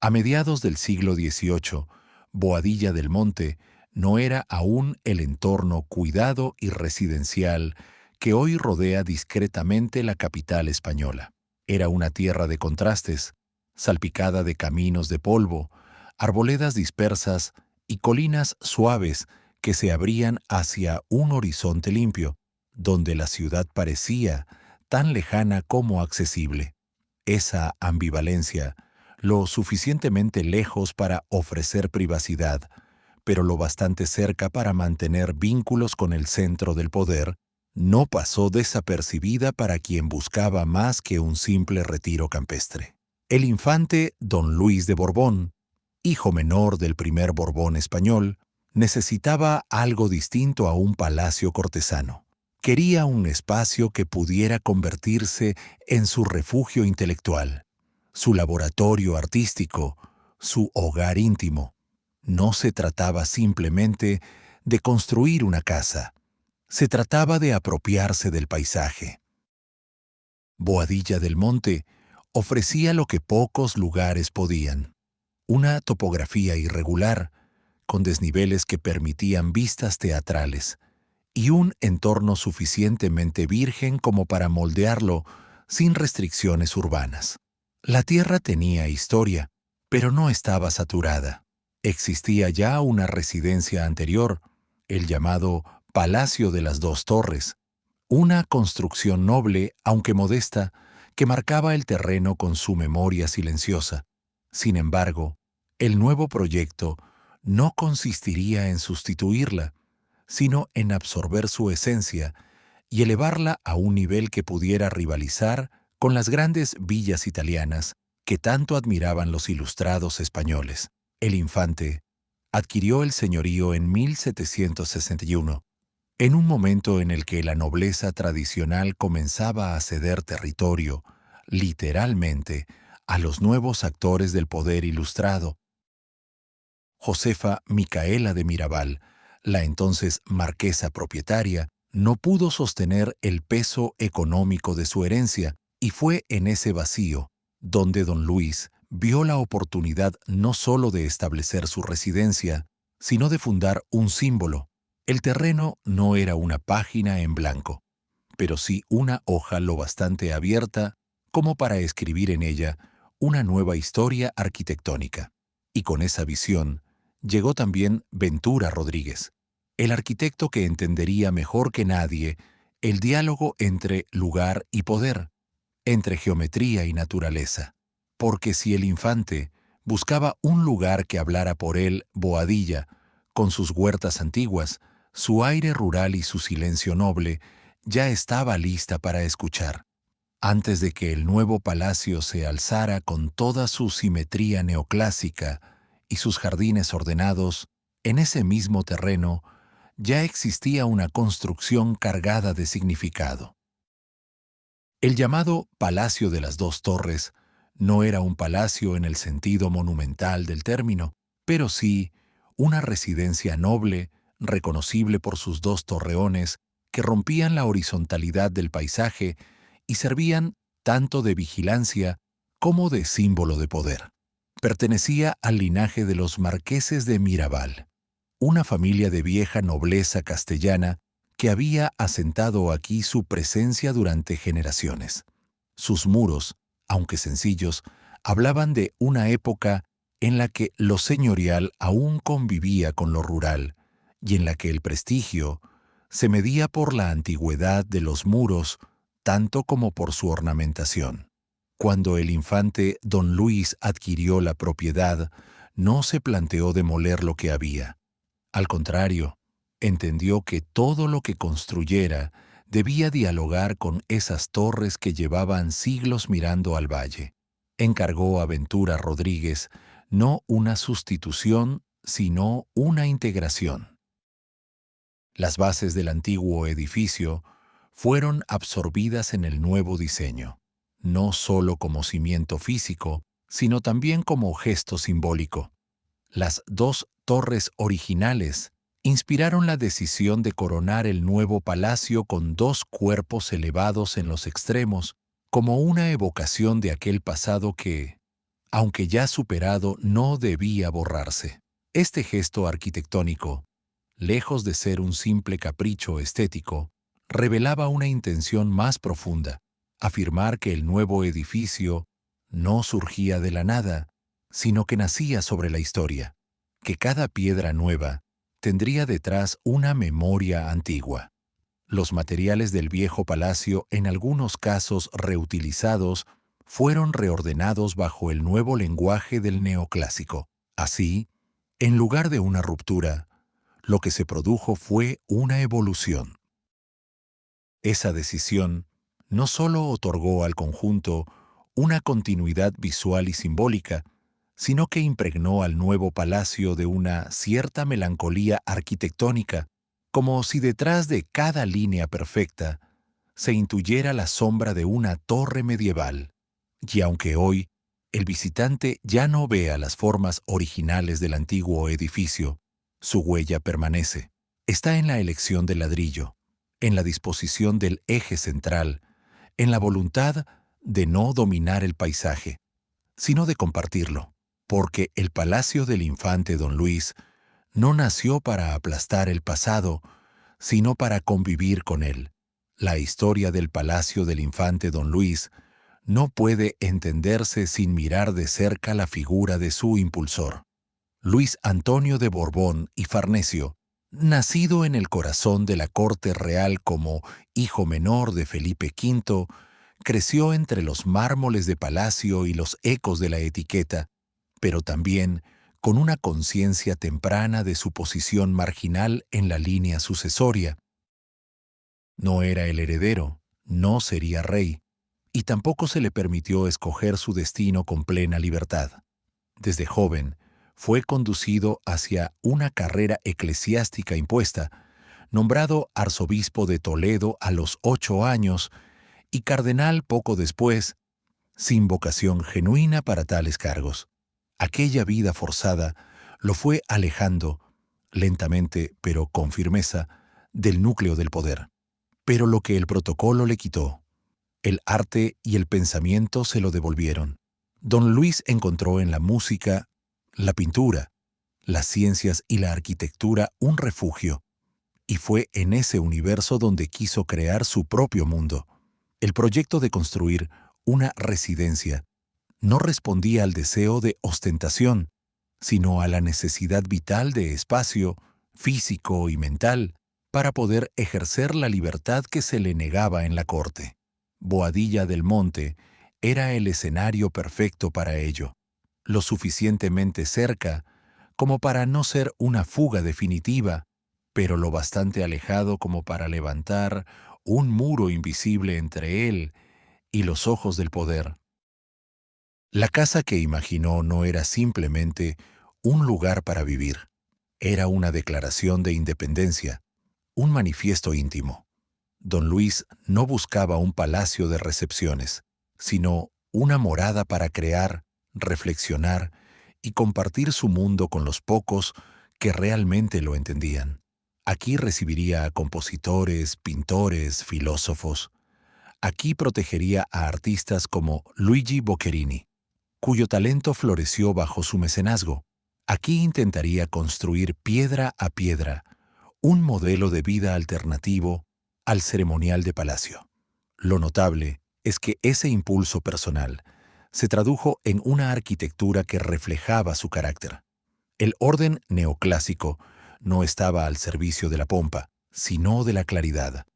A mediados del siglo XVIII, Boadilla del Monte no era aún el entorno cuidado y residencial que hoy rodea discretamente la capital española. Era una tierra de contrastes, salpicada de caminos de polvo, arboledas dispersas y colinas suaves que se abrían hacia un horizonte limpio, donde la ciudad parecía tan lejana como accesible. Esa ambivalencia, lo suficientemente lejos para ofrecer privacidad, pero lo bastante cerca para mantener vínculos con el centro del poder, no pasó desapercibida para quien buscaba más que un simple retiro campestre. El infante don Luis de Borbón, hijo menor del primer Borbón español, necesitaba algo distinto a un palacio cortesano. Quería un espacio que pudiera convertirse en su refugio intelectual, su laboratorio artístico, su hogar íntimo. No se trataba simplemente de construir una casa, se trataba de apropiarse del paisaje. Boadilla del Monte ofrecía lo que pocos lugares podían: una topografía irregular, con desniveles que permitían vistas teatrales, y un entorno suficientemente virgen como para moldearlo sin restricciones urbanas. La tierra tenía historia, pero no estaba saturada. Existía ya una residencia anterior, el llamado Palacio de las Dos Torres, una construcción noble, aunque modesta, que marcaba el terreno con su memoria silenciosa. Sin embargo, el nuevo proyecto no consistiría en sustituirla, sino en absorber su esencia y elevarla a un nivel que pudiera rivalizar con las grandes villas italianas que tanto admiraban los ilustrados españoles. El infante adquirió el señorío en 1761, en un momento en el que la nobleza tradicional comenzaba a ceder territorio, literalmente, a los nuevos actores del poder ilustrado. Josefa Micaela de Mirabal, la entonces marquesa propietaria, no pudo sostener el peso económico de su herencia, y fue en ese vacío donde don Luis vio la oportunidad no solo de establecer su residencia, sino de fundar un símbolo. El terreno no era una página en blanco, pero sí una hoja lo bastante abierta como para escribir en ella una nueva historia arquitectónica. Y con esa visión llegó también Ventura Rodríguez, el arquitecto que entendería mejor que nadie el diálogo entre lugar y poder, entre geometría y naturaleza. Porque si el infante buscaba un lugar que hablara por él, Boadilla, con sus huertas antiguas, su aire rural y su silencio noble, ya estaba lista para escuchar. Antes de que el nuevo palacio se alzara con toda su simetría neoclásica y sus jardines ordenados, en ese mismo terreno ya existía una construcción cargada de significado. El llamado Palacio de las Dos Torres no era un palacio en el sentido monumental del término, pero sí una residencia noble, reconocible por sus dos torreones que rompían la horizontalidad del paisaje y servían tanto de vigilancia como de símbolo de poder. Pertenecía al linaje de los marqueses de Mirabal, una familia de vieja nobleza castellana que había asentado aquí su presencia durante generaciones. Sus muros, aunque sencillos, hablaban de una época en la que lo señorial aún convivía con lo rural y en la que el prestigio se medía por la antigüedad de los muros tanto como por su ornamentación. Cuando el infante don Luis adquirió la propiedad, no se planteó demoler lo que había. Al contrario, entendió que todo lo que construyera debía dialogar con esas torres que llevaban siglos mirando al valle. Encargó a Ventura Rodríguez no una sustitución, sino una integración. Las bases del antiguo edificio fueron absorbidas en el nuevo diseño, no solo como cimiento físico, sino también como gesto simbólico. Las dos torres originales inspiraron la decisión de coronar el nuevo palacio con dos cuerpos elevados en los extremos, como una evocación de aquel pasado que, aunque ya superado, no debía borrarse. Este gesto arquitectónico, lejos de ser un simple capricho estético, revelaba una intención más profunda: afirmar que el nuevo edificio no surgía de la nada, sino que nacía sobre la historia, que cada piedra nueva tendría detrás una memoria antigua. Los materiales del viejo palacio, en algunos casos reutilizados, fueron reordenados bajo el nuevo lenguaje del neoclásico. Así, en lugar de una ruptura, lo que se produjo fue una evolución. Esa decisión no solo otorgó al conjunto una continuidad visual y simbólica, sino que impregnó al nuevo palacio de una cierta melancolía arquitectónica, como si detrás de cada línea perfecta se intuyera la sombra de una torre medieval. Y aunque hoy el visitante ya no vea las formas originales del antiguo edificio, su huella permanece. Está en la elección del ladrillo, en la disposición del eje central, en la voluntad de no dominar el paisaje, sino de compartirlo, porque el palacio del infante Don Luis no nació para aplastar el pasado, sino para convivir con él. La historia del palacio del infante Don Luis no puede entenderse sin mirar de cerca la figura de su impulsor. Luis Antonio de Borbón y Farnesio, nacido en el corazón de la corte real como hijo menor de Felipe V, creció entre los mármoles de palacio y los ecos de la etiqueta, pero también con una conciencia temprana de su posición marginal en la línea sucesoria. No era el heredero, no sería rey, y tampoco se le permitió escoger su destino con plena libertad. Desde joven, fue conducido hacia una carrera eclesiástica impuesta, nombrado arzobispo de Toledo a los 8 años y cardenal poco después, sin vocación genuina para tales cargos. Aquella vida forzada lo fue alejando, lentamente pero con firmeza, del núcleo del poder. Pero lo que el protocolo le quitó, el arte y el pensamiento se lo devolvieron. Don Luis encontró en la música, la pintura, las ciencias y la arquitectura un refugio, y fue en ese universo donde quiso crear su propio mundo. El proyecto de construir una residencia no respondía al deseo de ostentación, sino a la necesidad vital de espacio, físico y mental, para poder ejercer la libertad que se le negaba en la corte. Boadilla del Monte era el escenario perfecto para ello, lo suficientemente cerca como para no ser una fuga definitiva, pero lo bastante alejado como para levantar un muro invisible entre él y los ojos del poder. La casa que imaginó no era simplemente un lugar para vivir, era una declaración de independencia, un manifiesto íntimo. Don Luis no buscaba un palacio de recepciones, sino una morada para crear, reflexionar y compartir su mundo con los pocos que realmente lo entendían. Aquí recibiría a compositores, pintores, filósofos. Aquí protegería a artistas como Luigi Boccherini, cuyo talento floreció bajo su mecenazgo. Aquí intentaría construir piedra a piedra un modelo de vida alternativo al ceremonial de palacio. Lo notable es que ese impulso personal se tradujo en una arquitectura que reflejaba su carácter. El orden neoclásico no estaba al servicio de la pompa, sino de la claridad.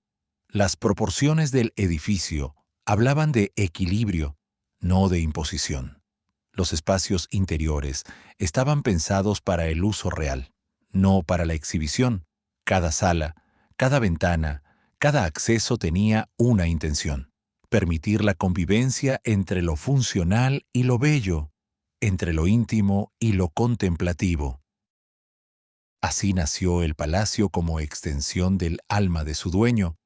Las proporciones del edificio hablaban de equilibrio, no de imposición. Los espacios interiores estaban pensados para el uso real, no para la exhibición. Cada sala, cada ventana, cada acceso tenía una intención: permitir la convivencia entre lo funcional y lo bello, entre lo íntimo y lo contemplativo. Así nació el palacio como extensión del alma de su dueño,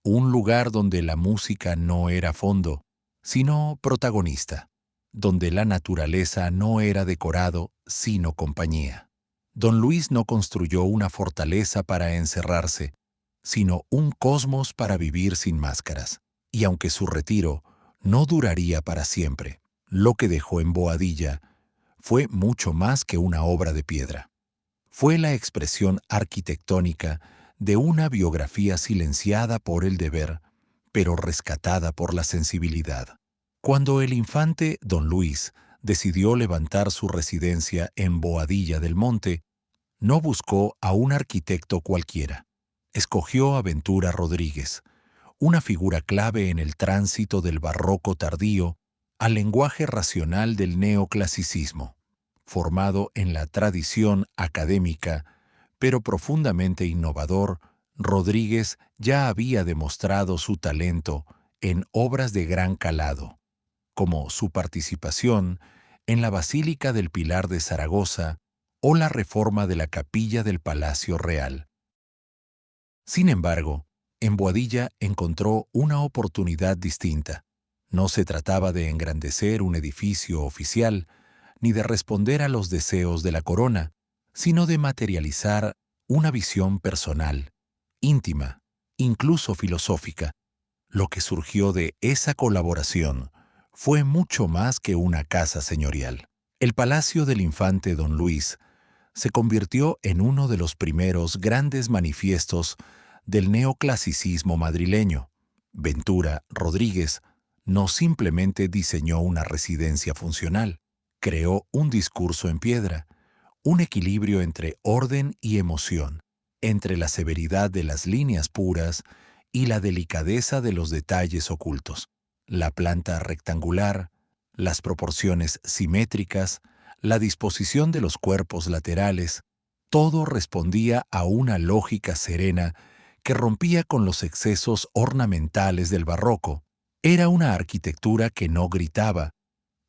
un lugar donde la música no era fondo, sino protagonista, donde la naturaleza no era decorado, sino compañía. Don Luis no construyó una fortaleza para encerrarse, sino un cosmos para vivir sin máscaras. Y aunque su retiro no duraría para siempre, lo que dejó en Boadilla fue mucho más que una obra de piedra. Fue la expresión arquitectónica de una biografía silenciada por el deber, pero rescatada por la sensibilidad. Cuando el infante don Luis decidió levantar su residencia en Boadilla del Monte, no buscó a un arquitecto cualquiera. Escogió a Ventura Rodríguez, una figura clave en el tránsito del barroco tardío al lenguaje racional del neoclasicismo, formado en la tradición académica, pero profundamente innovador. Rodríguez ya había demostrado su talento en obras de gran calado, como su participación en la Basílica del Pilar de Zaragoza o la reforma de la capilla del Palacio Real. Sin embargo, en Boadilla encontró una oportunidad distinta. No se trataba de engrandecer un edificio oficial, ni de responder a los deseos de la corona, sino de materializar una visión personal, íntima, incluso filosófica. Lo que surgió de esa colaboración fue mucho más que una casa señorial. El palacio del infante don Luis se convirtió en uno de los primeros grandes manifiestos del neoclasicismo madrileño. Ventura Rodríguez no simplemente diseñó una residencia funcional, creó un discurso en piedra, un equilibrio entre orden y emoción, entre la severidad de las líneas puras y la delicadeza de los detalles ocultos. La planta rectangular, las proporciones simétricas, la disposición de los cuerpos laterales, todo respondía a una lógica serena que rompía con los excesos ornamentales del barroco. Era una arquitectura que no gritaba,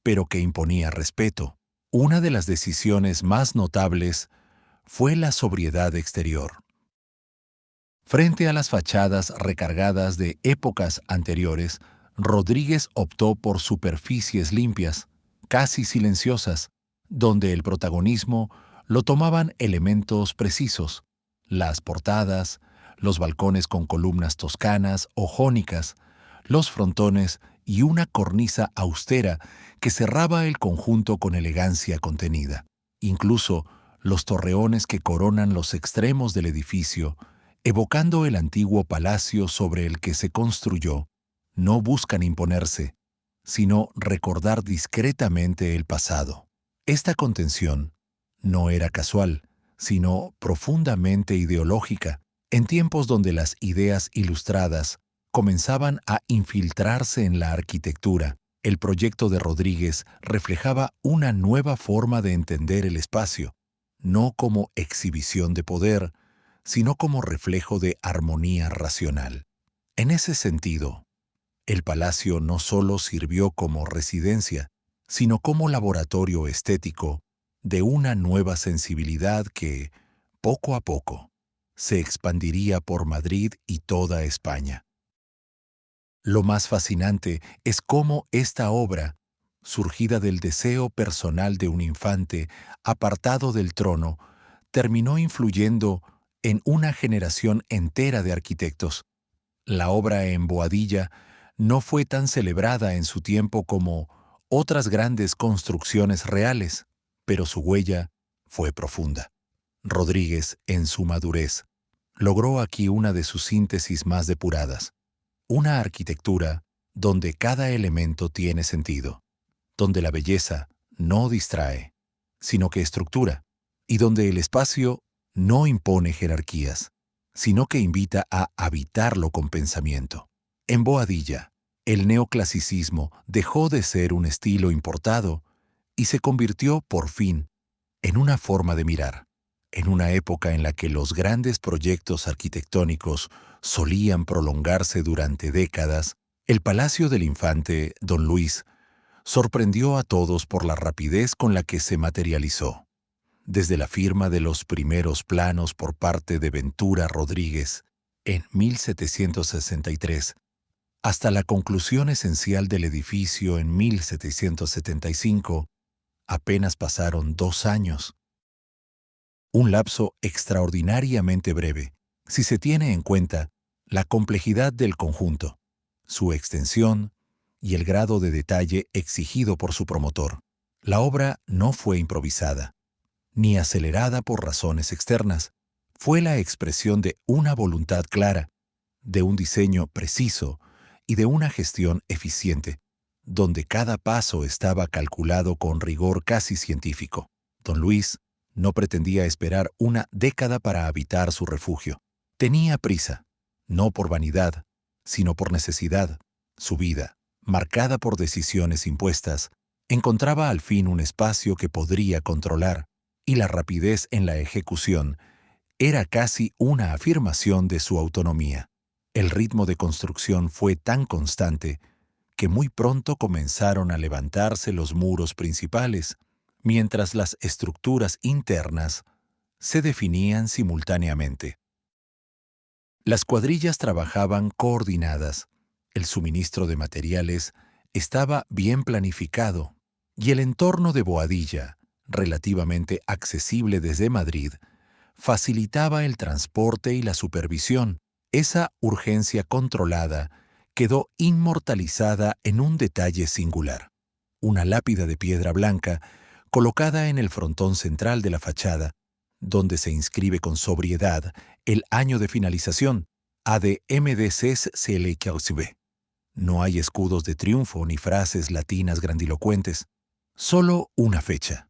pero que imponía respeto. Una de las decisiones más notables fue la sobriedad exterior. Frente a las fachadas recargadas de épocas anteriores, Rodríguez optó por superficies limpias, casi silenciosas, donde el protagonismo lo tomaban elementos precisos: las portadas, los balcones con columnas toscanas o jónicas, los frontones y una cornisa austera que cerraba el conjunto con elegancia contenida. Incluso los torreones que coronan los extremos del edificio, evocando el antiguo palacio sobre el que se construyó, no buscan imponerse, sino recordar discretamente el pasado. Esta contención no era casual, sino profundamente ideológica, en tiempos donde las ideas ilustradas comenzaban a infiltrarse en la arquitectura. El proyecto de Rodríguez reflejaba una nueva forma de entender el espacio, no como exhibición de poder, sino como reflejo de armonía racional. En ese sentido, el palacio no solo sirvió como residencia, sino como laboratorio estético de una nueva sensibilidad que, poco a poco, se expandiría por Madrid y toda España. Lo más fascinante es cómo esta obra, surgida del deseo personal de un infante apartado del trono, terminó influyendo en una generación entera de arquitectos. La obra en Boadilla no fue tan celebrada en su tiempo como otras grandes construcciones reales, pero su huella fue profunda. Rodríguez, en su madurez, logró aquí una de sus síntesis más depuradas: una arquitectura donde cada elemento tiene sentido, donde la belleza no distrae, sino que estructura, y donde el espacio no impone jerarquías, sino que invita a habitarlo con pensamiento. En Boadilla, el neoclasicismo dejó de ser un estilo importado y se convirtió, por fin, en una forma de mirar. En una época en la que los grandes proyectos arquitectónicos solían prolongarse durante décadas, el Palacio del Infante don Luis sorprendió a todos por la rapidez con la que se materializó. Desde la firma de los primeros planos por parte de Ventura Rodríguez en 1763 hasta la conclusión esencial del edificio en 1775, apenas pasaron 2 años. Un lapso extraordinariamente breve, si se tiene en cuenta la complejidad del conjunto, su extensión y el grado de detalle exigido por su promotor. La obra no fue improvisada, ni acelerada por razones externas. Fue la expresión de una voluntad clara, de un diseño preciso y de una gestión eficiente, donde cada paso estaba calculado con rigor casi científico. Don Luis no pretendía esperar una década para habitar su refugio. Tenía prisa, no por vanidad, sino por necesidad. Su vida, marcada por decisiones impuestas, encontraba al fin un espacio que podría controlar, y la rapidez en la ejecución era casi una afirmación de su autonomía. El ritmo de construcción fue tan constante que muy pronto comenzaron a levantarse los muros principales, mientras las estructuras internas se definían simultáneamente. Las cuadrillas trabajaban coordinadas, el suministro de materiales estaba bien planificado y el entorno de Boadilla, relativamente accesible desde Madrid, facilitaba el transporte y la supervisión. Esa urgencia controlada quedó inmortalizada en un detalle singular: una lápida de piedra blanca colocada en el frontón central de la fachada, donde se inscribe con sobriedad el año de finalización, AD MDCs CLKUCB. No hay escudos de triunfo ni frases latinas grandilocuentes, solo una fecha,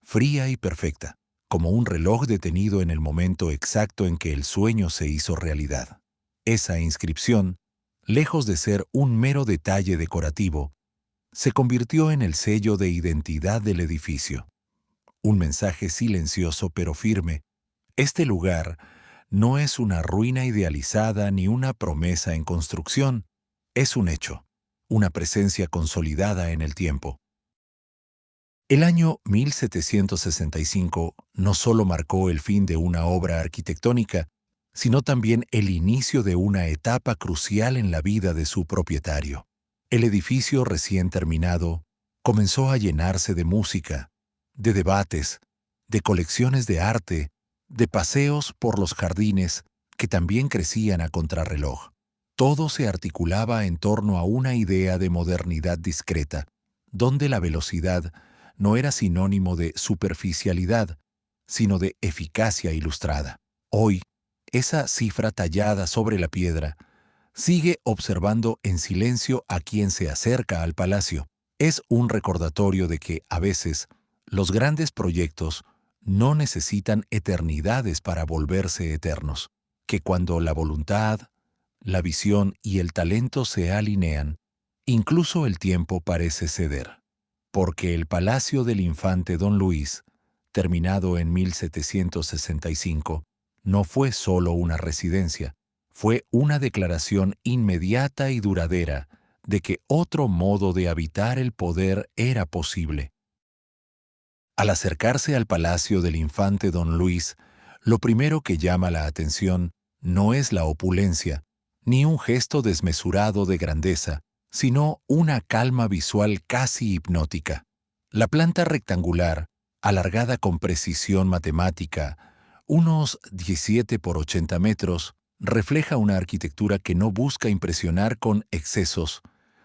fría y perfecta, como un reloj detenido en el momento exacto en que el sueño se hizo realidad. Esa inscripción, lejos de ser un mero detalle decorativo, se convirtió en el sello de identidad del edificio. Un mensaje silencioso pero firme: este lugar no es una ruina idealizada ni una promesa en construcción, es un hecho, una presencia consolidada en el tiempo. El año 1765 no solo marcó el fin de una obra arquitectónica, sino también el inicio de una etapa crucial en la vida de su propietario. El edificio recién terminado comenzó a llenarse de música, de debates, de colecciones de arte, de paseos por los jardines que también crecían a contrarreloj. Todo se articulaba en torno a una idea de modernidad discreta, donde la velocidad no era sinónimo de superficialidad, sino de eficacia ilustrada. Hoy, esa cifra tallada sobre la piedra sigue observando en silencio a quien se acerca al palacio. Es un recordatorio de que, a veces, los grandes proyectos no necesitan eternidades para volverse eternos, que cuando la voluntad, la visión y el talento se alinean, incluso el tiempo parece ceder. Porque el palacio del infante Don Luis, terminado en 1765, no fue solo una residencia, fue una declaración inmediata y duradera de que otro modo de habitar el poder era posible. Al acercarse al palacio del infante Don Luis, lo primero que llama la atención no es la opulencia, ni un gesto desmesurado de grandeza, sino una calma visual casi hipnótica. La planta rectangular, alargada con precisión matemática, unos 17 por 80 metros, refleja una arquitectura que no busca impresionar con excesos,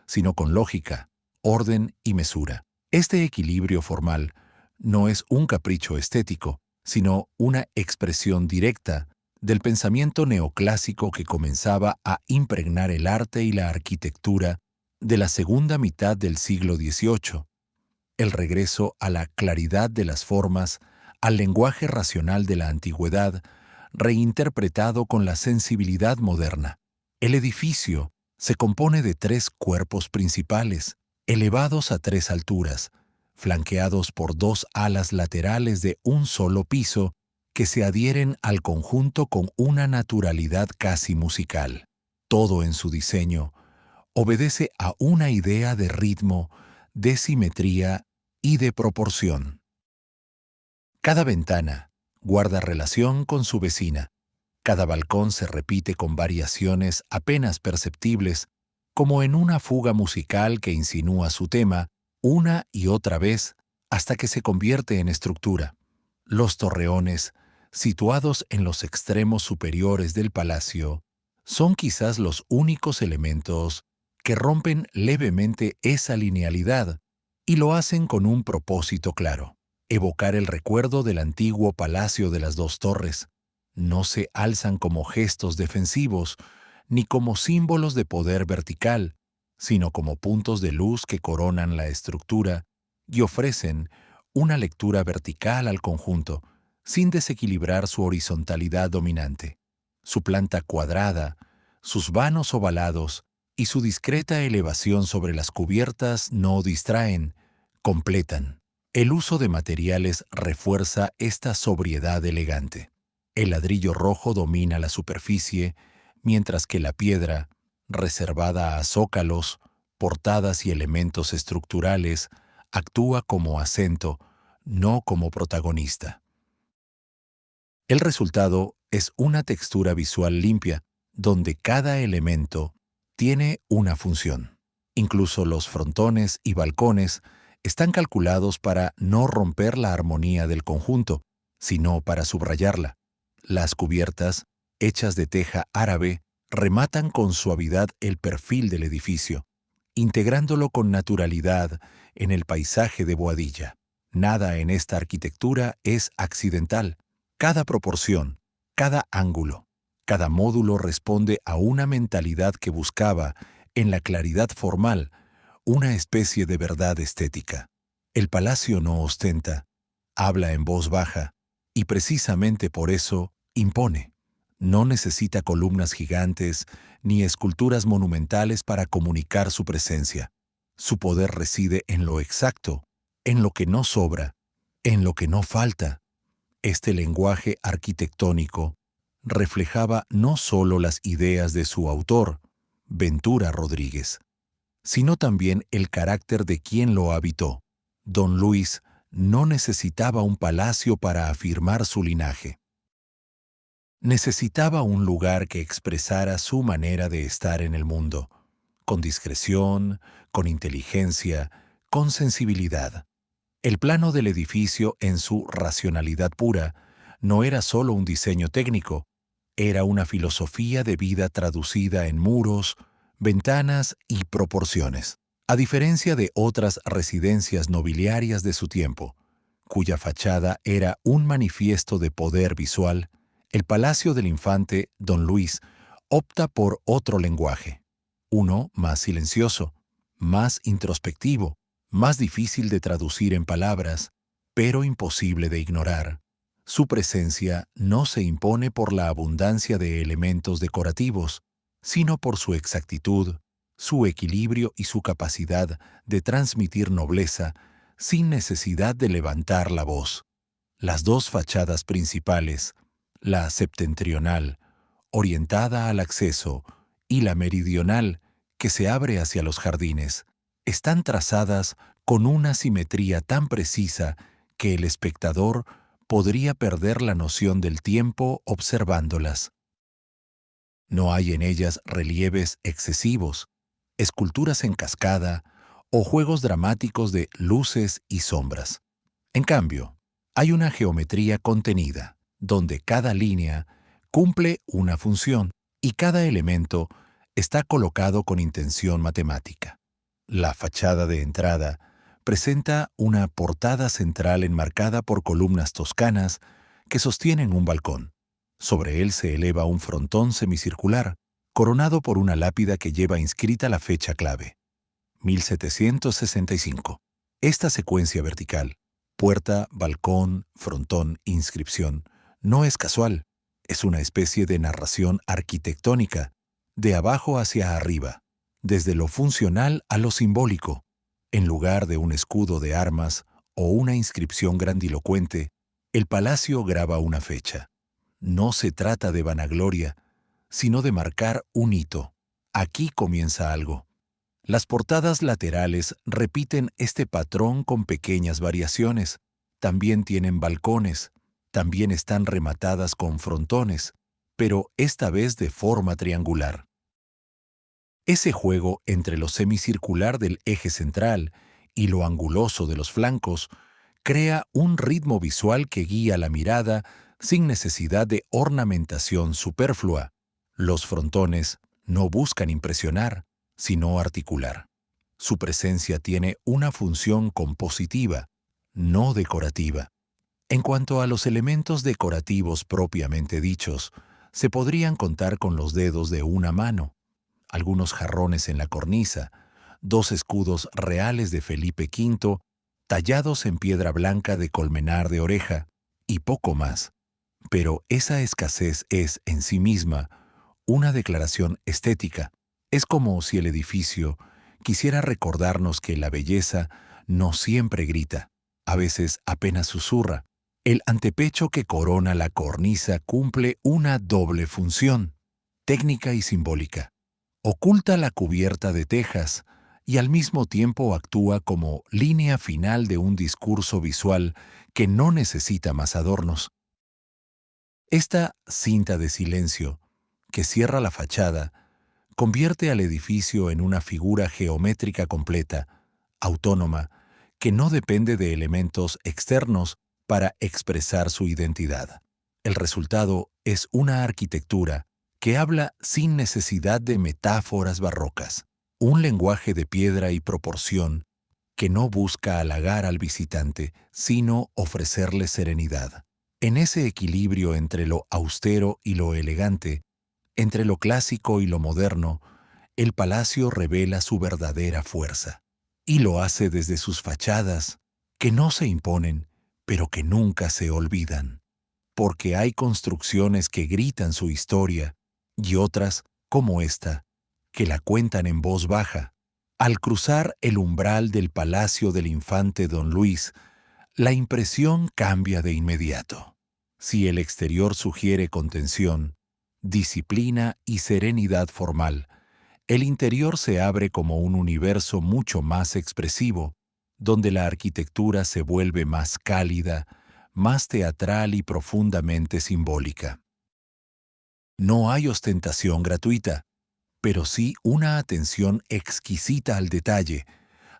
sino con lógica, orden y mesura. Este equilibrio formal no es un capricho estético, sino una expresión directa del pensamiento neoclásico que comenzaba a impregnar el arte y la arquitectura de la segunda mitad del siglo XVIII, el regreso a la claridad de las formas, al lenguaje racional de la antigüedad, reinterpretado con la sensibilidad moderna. El edificio se compone de 3 cuerpos principales, elevados a 3 alturas, flanqueados por 2 alas laterales de un solo piso que se adhieren al conjunto con una naturalidad casi musical. Todo en su diseño obedece a una idea de ritmo, de simetría y de proporción. Cada ventana guarda relación con su vecina. Cada balcón se repite con variaciones apenas perceptibles, como en una fuga musical que insinúa su tema una y otra vez hasta que se convierte en estructura. Los torreones, situados en los extremos superiores del palacio, son quizás los únicos elementos que rompen levemente esa linealidad, Y lo hacen con un propósito claro: evocar el recuerdo del antiguo Palacio de las Dos Torres. No se alzan como gestos defensivos, ni como símbolos de poder vertical, sino como puntos de luz que coronan la estructura y ofrecen una lectura vertical al conjunto, sin desequilibrar su horizontalidad dominante. Su planta cuadrada, sus vanos ovalados y su discreta elevación sobre las cubiertas no distraen, completan. El uso de materiales refuerza esta sobriedad elegante. El ladrillo rojo domina la superficie, mientras que la piedra, reservada a zócalos, portadas y elementos estructurales, actúa como acento, no como protagonista. El resultado es una textura visual limpia, donde cada elemento tiene una función. Incluso los frontones y balcones están calculados para no romper la armonía del conjunto, sino para subrayarla. Las cubiertas, hechas de teja árabe, rematan con suavidad el perfil del edificio, integrándolo con naturalidad en el paisaje de Boadilla. Nada en esta arquitectura es accidental. Cada proporción, cada ángulo, cada módulo responde a una mentalidad que buscaba, en la claridad formal, una especie de verdad estética. El palacio no ostenta, habla en voz baja, y precisamente por eso impone. No necesita columnas gigantes ni esculturas monumentales para comunicar su presencia. Su poder reside en lo exacto, en lo que no sobra, en lo que no falta. Este lenguaje arquitectónico reflejaba no solo las ideas de su autor, Ventura Rodríguez, sino también el carácter de quien lo habitó. Don Luis no necesitaba un palacio para afirmar su linaje. Necesitaba un lugar que expresara su manera de estar en el mundo, con discreción, con inteligencia, con sensibilidad. El plano del edificio, en su racionalidad pura, no era solo un diseño técnico, era una filosofía de vida traducida en muros, ventanas y proporciones. A diferencia de otras residencias nobiliarias de su tiempo, cuya fachada era un manifiesto de poder visual, el Palacio del Infante Don Luis opta por otro lenguaje, uno más silencioso, más introspectivo, más difícil de traducir en palabras, pero imposible de ignorar. Su presencia no se impone por la abundancia de elementos decorativos, sino por su exactitud, su equilibrio y su capacidad de transmitir nobleza sin necesidad de levantar la voz. Las dos fachadas principales, la septentrional, orientada al acceso, y la meridional, que se abre hacia los jardines, están trazadas con una simetría tan precisa que el espectador podría perder la noción del tiempo observándolas. No hay en ellas relieves excesivos, esculturas en cascada o juegos dramáticos de luces y sombras. En cambio, hay una geometría contenida, donde cada línea cumple una función y cada elemento está colocado con intención matemática. La fachada de entrada presenta una portada central enmarcada por columnas toscanas que sostienen un balcón. Sobre él se eleva un frontón semicircular, coronado por una lápida que lleva inscrita la fecha clave: 1765. Esta secuencia vertical, puerta, balcón, frontón, inscripción, no es casual, es una especie de narración arquitectónica, de abajo hacia arriba, desde lo funcional a lo simbólico. En lugar de un escudo de armas o una inscripción grandilocuente, el palacio graba una fecha. No se trata de vanagloria, sino de marcar un hito. Aquí comienza algo. Las portadas laterales repiten este patrón con pequeñas variaciones. También tienen balcones, también están rematadas con frontones, pero esta vez de forma triangular. Ese juego entre lo semicircular del eje central y lo anguloso de los flancos crea un ritmo visual que guía la mirada sin necesidad de ornamentación superflua. Los frontones no buscan impresionar, sino articular. Su presencia tiene una función compositiva, no decorativa. En cuanto a los elementos decorativos propiamente dichos, se podrían contar con los dedos de una mano, algunos jarrones en la cornisa, dos escudos reales de Felipe V, tallados en piedra blanca de Colmenar de Oreja, y poco más. Pero esa escasez es, en sí misma, una declaración estética. Es como si el edificio quisiera recordarnos que la belleza no siempre grita, a veces apenas susurra. El antepecho que corona la cornisa cumple una doble función, técnica y simbólica. Oculta la cubierta de tejas y al mismo tiempo actúa como línea final de un discurso visual que no necesita más adornos. Esta cinta de silencio, que cierra la fachada, convierte al edificio en una figura geométrica completa, autónoma, que no depende de elementos externos para expresar su identidad. El resultado es una arquitectura que habla sin necesidad de metáforas barrocas, un lenguaje de piedra y proporción que no busca halagar al visitante, sino ofrecerle serenidad. En ese equilibrio entre lo austero y lo elegante, entre lo clásico y lo moderno, el palacio revela su verdadera fuerza. Y lo hace desde sus fachadas, que no se imponen, pero que nunca se olvidan. Porque hay construcciones que gritan su historia y otras, como esta, que la cuentan en voz baja. Al cruzar el umbral del palacio del infante Don Luis, la impresión cambia de inmediato. Si el exterior sugiere contención, disciplina y serenidad formal, el interior se abre como un universo mucho más expresivo, donde la arquitectura se vuelve más cálida, más teatral y profundamente simbólica. No hay ostentación gratuita, pero sí una atención exquisita al detalle,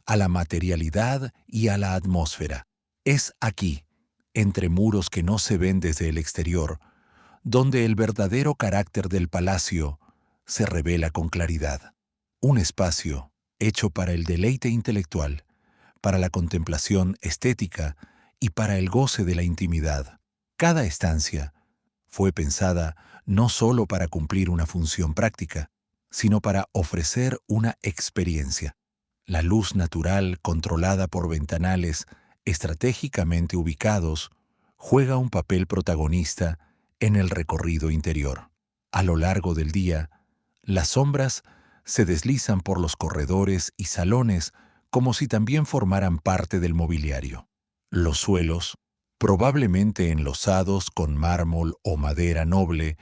a la materialidad y a la atmósfera. Es aquí, entre muros que no se ven desde el exterior, donde el verdadero carácter del palacio se revela con claridad. Un espacio hecho para el deleite intelectual, para la contemplación estética y para el goce de la intimidad. Cada estancia fue pensada no solo para cumplir una función práctica, sino para ofrecer una experiencia. La luz natural, controlada por ventanales estratégicamente ubicados, juega un papel protagonista en el recorrido interior. A lo largo del día, las sombras se deslizan por los corredores y salones como si también formaran parte del mobiliario. Los suelos, probablemente enlosados con mármol o madera noble,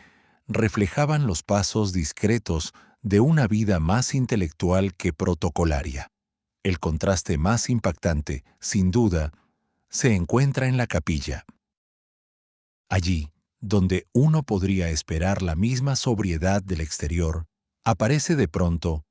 reflejaban los pasos discretos de una vida más intelectual que protocolaria. El contraste más impactante, sin duda, se encuentra en la capilla. Allí, donde uno podría esperar la misma sobriedad del exterior, aparece de pronto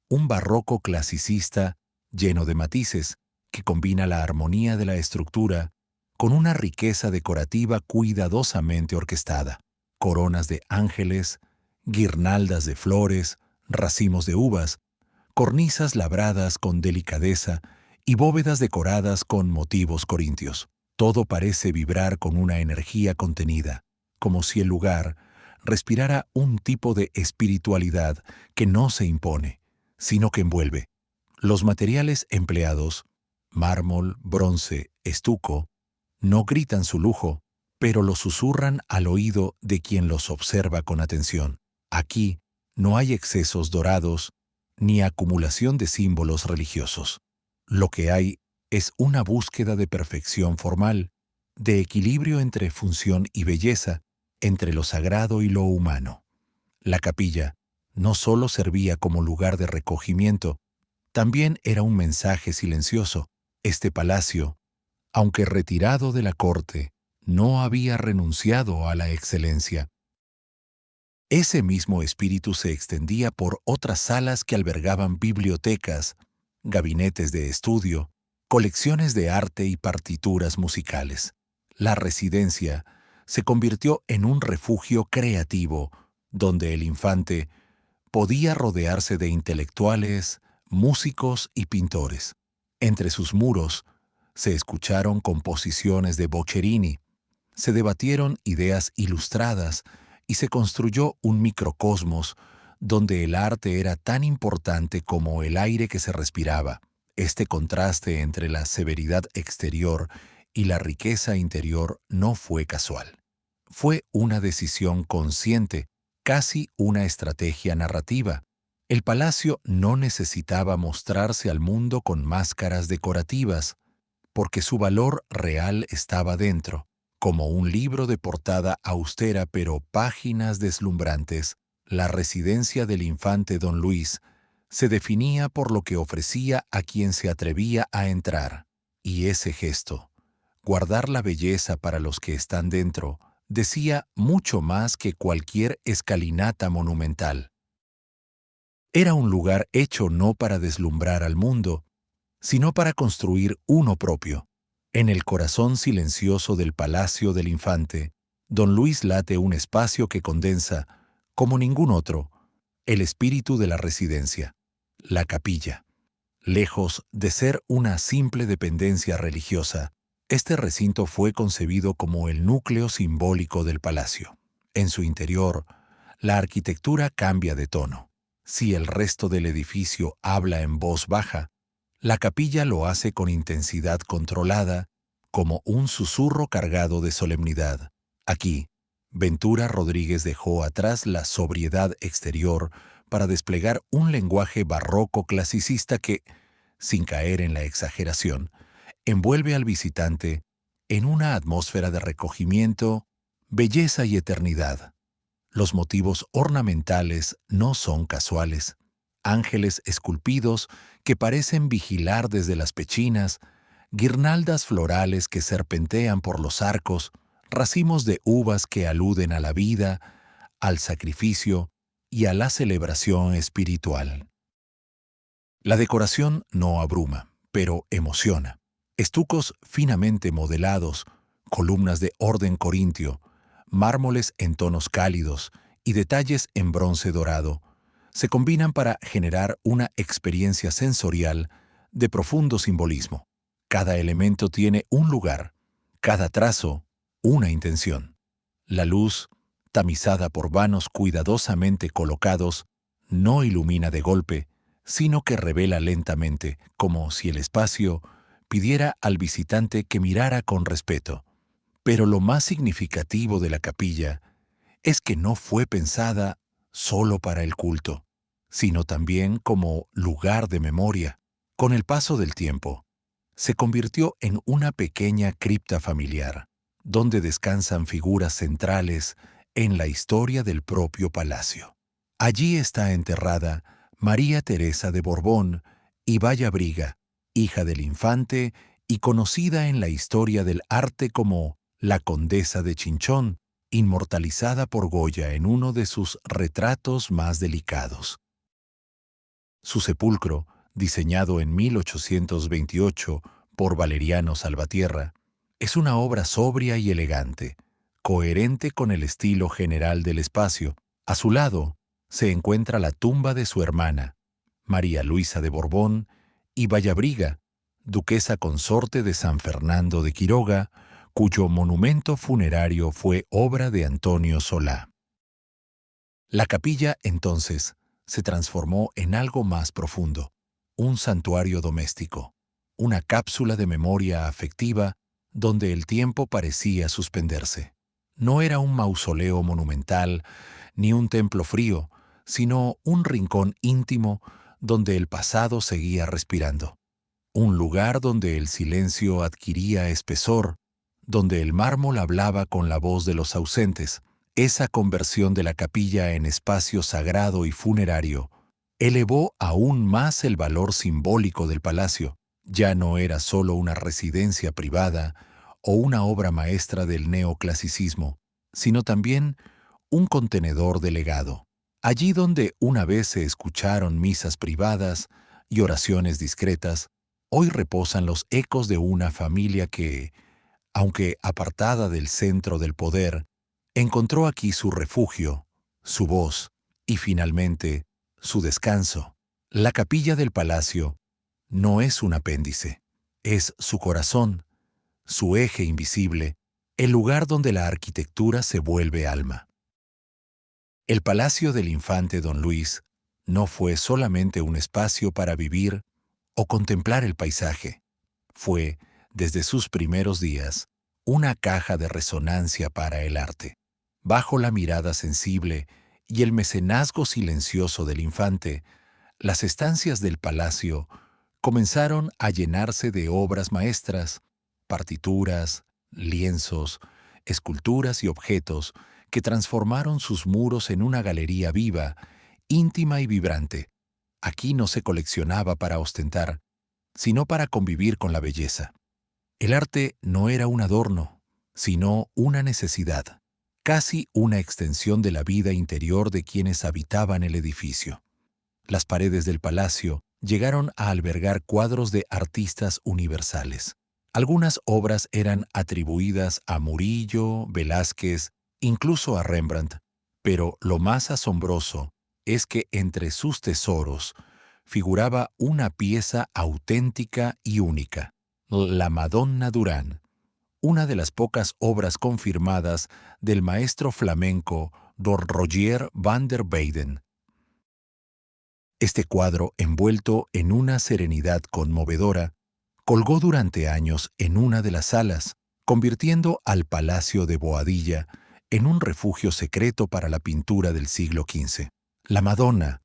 un barroco clasicista lleno de matices que combina la armonía de la estructura con una riqueza decorativa cuidadosamente orquestada. Coronas de ángeles, guirnaldas de flores, racimos de uvas, cornisas labradas con delicadeza y bóvedas decoradas con motivos corintios. Todo parece vibrar con una energía contenida, como si el lugar respirara un tipo de espiritualidad que no se impone, sino que envuelve. Los materiales empleados, mármol, bronce, estuco, no gritan su lujo, pero lo susurran al oído de quien los observa con atención. Aquí no hay excesos dorados ni acumulación de símbolos religiosos. Lo que hay es una búsqueda de perfección formal, de equilibrio entre función y belleza, entre lo sagrado y lo humano. La capilla no solo servía como lugar de recogimiento, también era un mensaje silencioso. Este palacio, aunque retirado de la corte, no había renunciado a la excelencia. Ese mismo espíritu se extendía por otras salas que albergaban bibliotecas, gabinetes de estudio, colecciones de arte y partituras musicales. La residencia se convirtió en un refugio creativo, donde el infante podía rodearse de intelectuales, músicos y pintores. Entre sus muros se escucharon composiciones de Boccherini, se debatieron ideas ilustradas y se construyó un microcosmos donde el arte era tan importante como el aire que se respiraba. Este contraste entre la severidad exterior y la riqueza interior no fue casual. Fue una decisión consciente, casi una estrategia narrativa. El palacio no necesitaba mostrarse al mundo con máscaras decorativas, porque su valor real estaba dentro, como un libro de portada austera pero páginas deslumbrantes. La residencia del infante don Luis se definía por lo que ofrecía a quien se atrevía a entrar, y ese gesto, guardar la belleza para los que están dentro, decía mucho más que cualquier escalinata monumental. Era un lugar hecho no para deslumbrar al mundo, sino para construir uno propio. En el corazón silencioso del palacio del infante, don Luis late un espacio que condensa, como ningún otro, el espíritu de la residencia, la capilla. Lejos de ser una simple dependencia religiosa, este recinto fue concebido como el núcleo simbólico del palacio. En su interior, la arquitectura cambia de tono. Si el resto del edificio habla en voz baja, la capilla lo hace con intensidad controlada, como un susurro cargado de solemnidad. Aquí, Ventura Rodríguez dejó atrás la sobriedad exterior para desplegar un lenguaje barroco clasicista que, sin caer en la exageración, envuelve al visitante en una atmósfera de recogimiento, belleza y eternidad. Los motivos ornamentales no son casuales. Ángeles esculpidos que parecen vigilar desde las pechinas, guirnaldas florales que serpentean por los arcos, racimos de uvas que aluden a la vida, al sacrificio y a la celebración espiritual. La decoración no abruma, pero emociona. Estucos finamente modelados, columnas de orden corintio, mármoles en tonos cálidos y detalles en bronce dorado se combinan para generar una experiencia sensorial de profundo simbolismo. Cada elemento tiene un lugar, cada trazo, una intención. La luz, tamizada por vanos cuidadosamente colocados, no ilumina de golpe, sino que revela lentamente, como si el espacio pidiera al visitante que mirara con respeto. Pero lo más significativo de la capilla es que no fue pensada solo para el culto, sino también como lugar de memoria. Con el paso del tiempo, se convirtió en una pequeña cripta familiar, donde descansan figuras centrales en la historia del propio palacio. Allí está enterrada María Teresa de Borbón y Vallabriga, hija del infante y conocida en la historia del arte como la Condesa de Chinchón, inmortalizada por Goya en uno de sus retratos más delicados. Su sepulcro, diseñado en 1828 por Valeriano Salvatierra, es una obra sobria y elegante, coherente con el estilo general del espacio. A su lado se encuentra la tumba de su hermana, María Luisa de Borbón y Vallabriga, duquesa consorte de San Fernando de Quiroga, cuyo monumento funerario fue obra de Antonio Solá. La capilla, entonces, se transformó en algo más profundo, un santuario doméstico, una cápsula de memoria afectiva donde el tiempo parecía suspenderse. No era un mausoleo monumental ni un templo frío, sino un rincón íntimo donde el pasado seguía respirando. Un lugar donde el silencio adquiría espesor, donde el mármol hablaba con la voz de los ausentes. Esa conversión de la capilla en espacio sagrado y funerario elevó aún más el valor simbólico del palacio. Ya no era solo una residencia privada o una obra maestra del neoclasicismo, sino también un contenedor de legado. Allí donde una vez se escucharon misas privadas y oraciones discretas, hoy reposan los ecos de una familia que, aunque apartada del centro del poder, encontró aquí su refugio, su voz y finalmente su descanso. La capilla del palacio no es un apéndice, es su corazón, su eje invisible, el lugar donde la arquitectura se vuelve alma. El palacio del infante don Luis no fue solamente un espacio para vivir o contemplar el paisaje. Fue, desde sus primeros días, una caja de resonancia para el arte. Bajo la mirada sensible y el mecenazgo silencioso del infante, las estancias del palacio comenzaron a llenarse de obras maestras, partituras, lienzos, esculturas y objetos que transformaron sus muros en una galería viva, íntima y vibrante. Aquí no se coleccionaba para ostentar, sino para convivir con la belleza. El arte no era un adorno, sino una necesidad, casi una extensión de la vida interior de quienes habitaban el edificio. Las paredes del palacio llegaron a albergar cuadros de artistas universales. Algunas obras eran atribuidas a Murillo, Velázquez, incluso a Rembrandt, pero lo más asombroso es que entre sus tesoros figuraba una pieza auténtica y única, la Madonna Durán, una de las pocas obras confirmadas del maestro flamenco Don Rogier van der Weyden. Este cuadro, envuelto en una serenidad conmovedora, colgó durante años en una de las salas, convirtiendo al Palacio de Boadilla en un refugio secreto para la pintura del siglo XV. La Madonna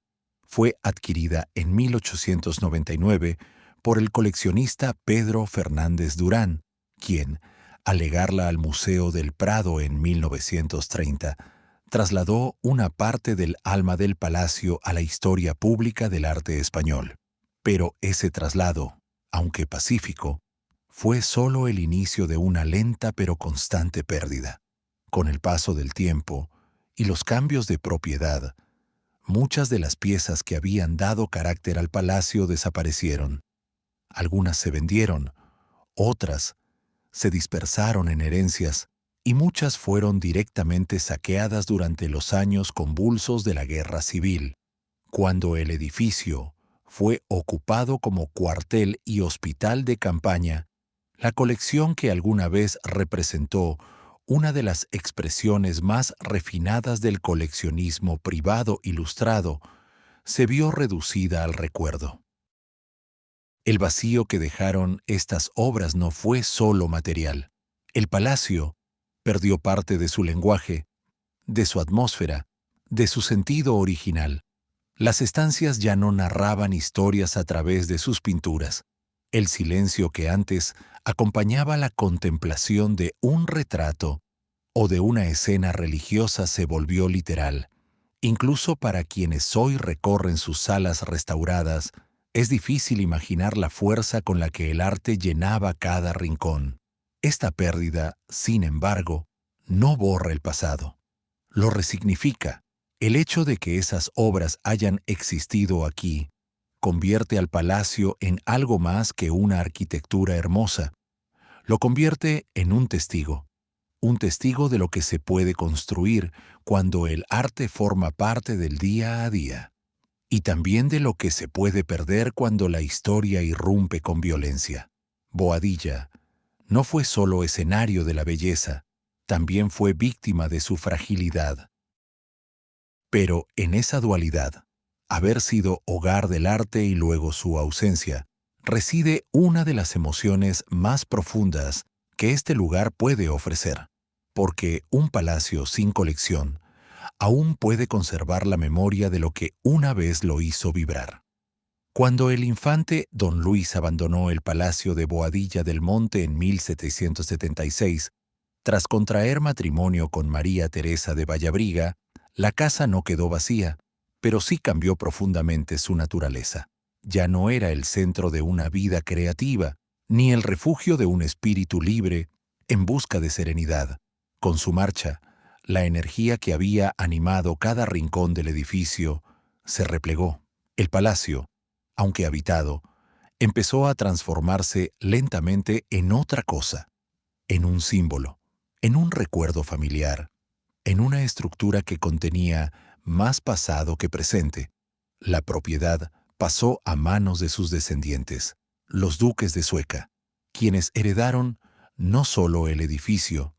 fue adquirida en 1899 por el coleccionista Pedro Fernández Durán, quien, al legarla al Museo del Prado en 1930, trasladó una parte del alma del palacio a la historia pública del arte español. Pero ese traslado, aunque pacífico, fue solo el inicio de una lenta pero constante pérdida. Con el paso del tiempo y los cambios de propiedad, muchas de las piezas que habían dado carácter al palacio desaparecieron. Algunas se vendieron, otras se dispersaron en herencias y muchas fueron directamente saqueadas durante los años convulsos de la Guerra Civil, cuando el edificio fue ocupado como cuartel y hospital de campaña. La colección que alguna vez representó una de las expresiones más refinadas del coleccionismo privado ilustrado, se vio reducida al recuerdo. El vacío que dejaron estas obras no fue solo material. El palacio perdió parte de su lenguaje, de su atmósfera, de su sentido original. Las estancias ya no narraban historias a través de sus pinturas. El silencio que antes acompañaba la contemplación de un retrato o de una escena religiosa se volvió literal. Incluso para quienes hoy recorren sus salas restauradas, es difícil imaginar la fuerza con la que el arte llenaba cada rincón. Esta pérdida, sin embargo, no borra el pasado. Lo resignifica. El hecho de que esas obras hayan existido aquí convierte al palacio en algo más que una arquitectura hermosa. Lo convierte en un testigo de lo que se puede construir cuando el arte forma parte del día a día, y también de lo que se puede perder cuando la historia irrumpe con violencia. Boadilla no fue solo escenario de la belleza, también fue víctima de su fragilidad. Pero en esa dualidad, haber sido hogar del arte y luego su ausencia, reside una de las emociones más profundas que este lugar puede ofrecer, porque un palacio sin colección aún puede conservar la memoria de lo que una vez lo hizo vibrar. Cuando el infante don Luis abandonó el Palacio de Boadilla del Monte en 1776, tras contraer matrimonio con María Teresa de Vallabriga, la casa no quedó vacía, pero sí cambió profundamente su naturaleza. Ya no era el centro de una vida creativa, ni el refugio de un espíritu libre en busca de serenidad. Con su marcha, la energía que había animado cada rincón del edificio se replegó. El palacio, aunque habitado, empezó a transformarse lentamente en otra cosa, en un símbolo, en un recuerdo familiar, en una estructura que contenía más pasado que presente. La propiedad pasó a manos de sus descendientes, los duques de Sueca, quienes heredaron no solo el edificio,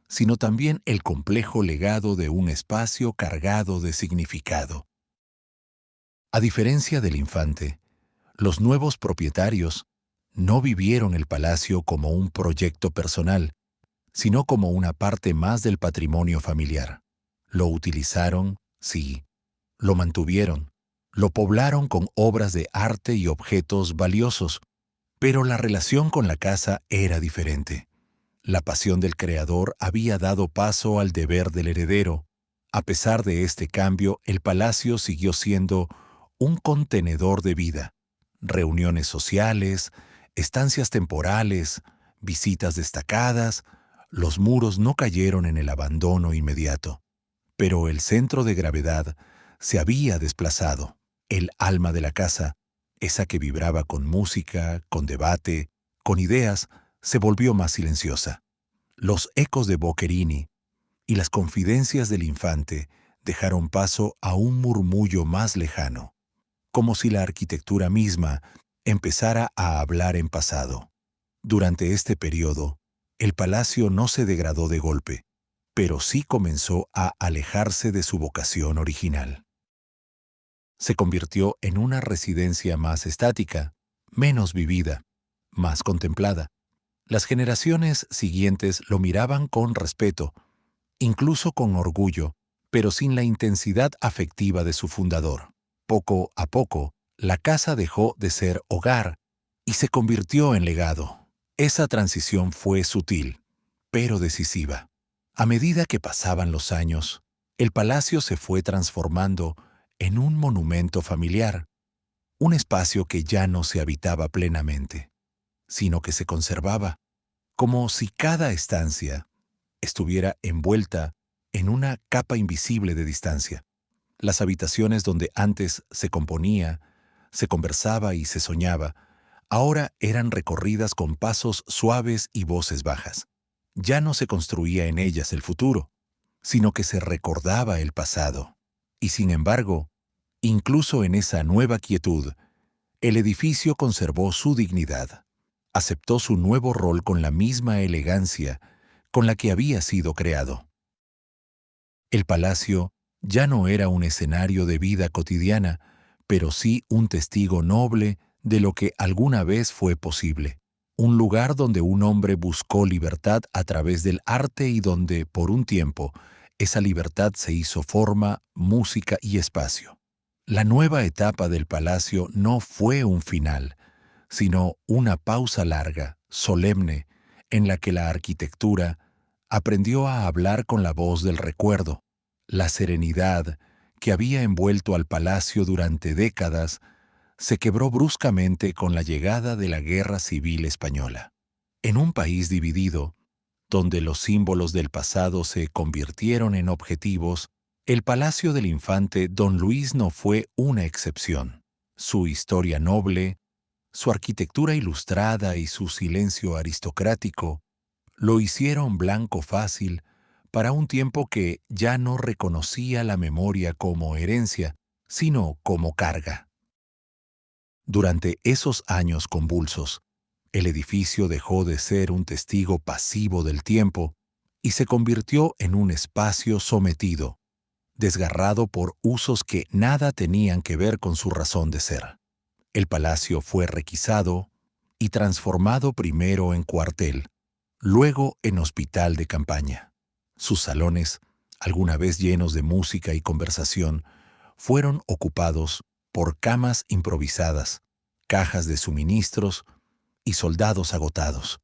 sino también el complejo legado de un espacio cargado de significado. A diferencia del infante, los nuevos propietarios no vivieron el palacio como un proyecto personal, sino como una parte más del patrimonio familiar. Lo utilizaron, sí, lo mantuvieron, lo poblaron con obras de arte y objetos valiosos, pero la relación con la casa era diferente. La pasión del creador había dado paso al deber del heredero. A pesar de este cambio, el palacio siguió siendo un contenedor de vida. Reuniones sociales, estancias temporales, visitas destacadas, los muros no cayeron en el abandono inmediato. Pero el centro de gravedad se había desplazado. El alma de la casa, esa que vibraba con música, con debate, con ideas, se volvió más silenciosa. Los ecos de Boccherini y las confidencias del infante dejaron paso a un murmullo más lejano, como si la arquitectura misma empezara a hablar en pasado. Durante este periodo, el palacio no se degradó de golpe, pero sí comenzó a alejarse de su vocación original. Se convirtió en una residencia más estática, menos vivida, más contemplada. Las generaciones siguientes lo miraban con respeto, incluso con orgullo, pero sin la intensidad afectiva de su fundador. Poco a poco, la casa dejó de ser hogar y se convirtió en legado. Esa transición fue sutil, pero decisiva. A medida que pasaban los años, el palacio se fue transformando en un monumento familiar, un espacio que ya no se habitaba plenamente, sino que se conservaba, como si cada estancia estuviera envuelta en una capa invisible de distancia. Las habitaciones donde antes se componía, se conversaba y se soñaba, ahora eran recorridas con pasos suaves y voces bajas. Ya no se construía en ellas el futuro, sino que se recordaba el pasado. Y sin embargo, incluso en esa nueva quietud, el edificio conservó su dignidad. Aceptó su nuevo rol con la misma elegancia con la que había sido creado. El palacio ya no era un escenario de vida cotidiana, pero sí un testigo noble de lo que alguna vez fue posible. Un lugar donde un hombre buscó libertad a través del arte y donde, por un tiempo, esa libertad se hizo forma, música y espacio. La nueva etapa del palacio no fue un final, sino una pausa larga, solemne, en la que la arquitectura aprendió a hablar con la voz del recuerdo. La serenidad que había envuelto al palacio durante décadas se quebró bruscamente con la llegada de la Guerra Civil Española. En un país dividido, donde los símbolos del pasado se convirtieron en objetivos, el Palacio del Infante Don Luis no fue una excepción. Su historia noble, su arquitectura ilustrada y su silencio aristocrático lo hicieron blanco fácil para un tiempo que ya no reconocía la memoria como herencia, sino como carga. Durante esos años convulsos, el edificio dejó de ser un testigo pasivo del tiempo y se convirtió en un espacio sometido, desgarrado por usos que nada tenían que ver con su razón de ser. El palacio fue requisado y transformado primero en cuartel, luego en hospital de campaña. Sus salones, alguna vez llenos de música y conversación, fueron ocupados por camas improvisadas, cajas de suministros y soldados agotados.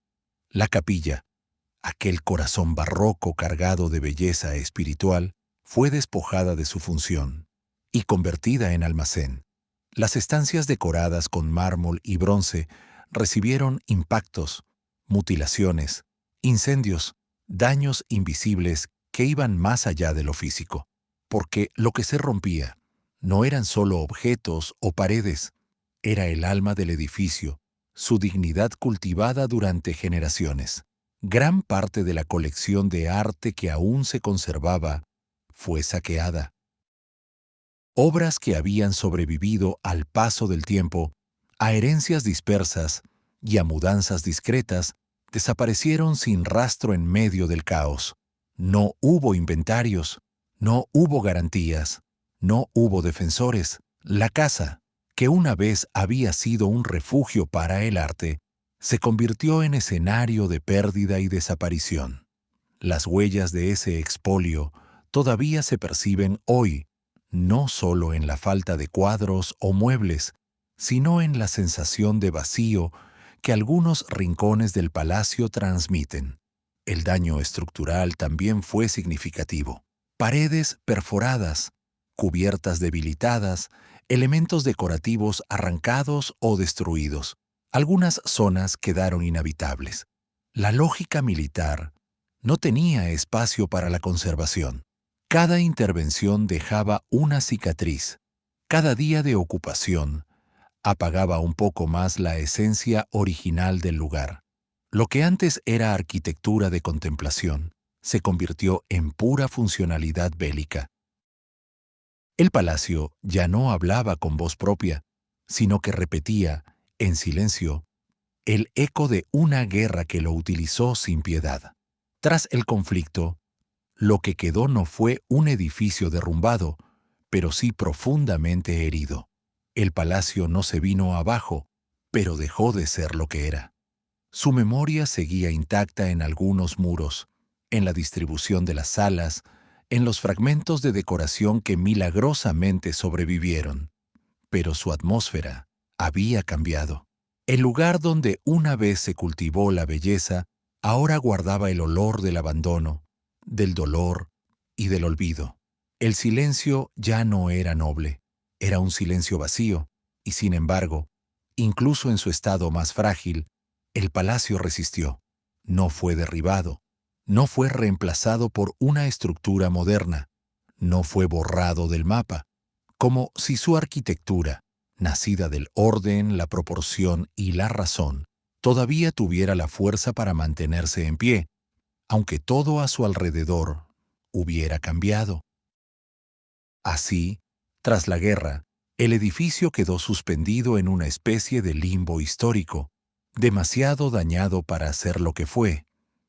La capilla, aquel corazón barroco cargado de belleza espiritual, fue despojada de su función y convertida en almacén. Las estancias decoradas con mármol y bronce recibieron impactos, mutilaciones, incendios, daños invisibles que iban más allá de lo físico, porque lo que se rompía no eran solo objetos o paredes, era el alma del edificio, su dignidad cultivada durante generaciones. Gran parte de la colección de arte que aún se conservaba fue saqueada. Obras que habían sobrevivido al paso del tiempo, a herencias dispersas y a mudanzas discretas, desaparecieron sin rastro en medio del caos. No hubo inventarios, no hubo garantías, no hubo defensores. La casa, que una vez había sido un refugio para el arte, se convirtió en escenario de pérdida y desaparición. Las huellas de ese expolio todavía se perciben hoy, no solo en la falta de cuadros o muebles, sino en la sensación de vacío que algunos rincones del palacio transmiten. El daño estructural también fue significativo. Paredes perforadas, cubiertas debilitadas, elementos decorativos arrancados o destruidos. Algunas zonas quedaron inhabitables. La lógica militar no tenía espacio para la conservación. Cada intervención dejaba una cicatriz. Cada día de ocupación apagaba un poco más la esencia original del lugar. Lo que antes era arquitectura de contemplación se convirtió en pura funcionalidad bélica. El palacio ya no hablaba con voz propia, sino que repetía, en silencio, el eco de una guerra que lo utilizó sin piedad. Tras el conflicto, lo que quedó no fue un edificio derrumbado, pero sí profundamente herido. El palacio no se vino abajo, pero dejó de ser lo que era. Su memoria seguía intacta en algunos muros, en la distribución de las salas, en los fragmentos de decoración que milagrosamente sobrevivieron. Pero su atmósfera había cambiado. El lugar donde una vez se cultivó la belleza ahora guardaba el olor del abandono, del dolor y del olvido. El silencio ya no era noble, era un silencio vacío, y sin embargo, incluso en su estado más frágil, el palacio resistió. No fue derribado, no fue reemplazado por una estructura moderna, no fue borrado del mapa, como si su arquitectura, nacida del orden, la proporción y la razón, todavía tuviera la fuerza para mantenerse en pie, aunque todo a su alrededor hubiera cambiado. Así, tras la guerra, el edificio quedó suspendido en una especie de limbo histórico, demasiado dañado para ser lo que fue,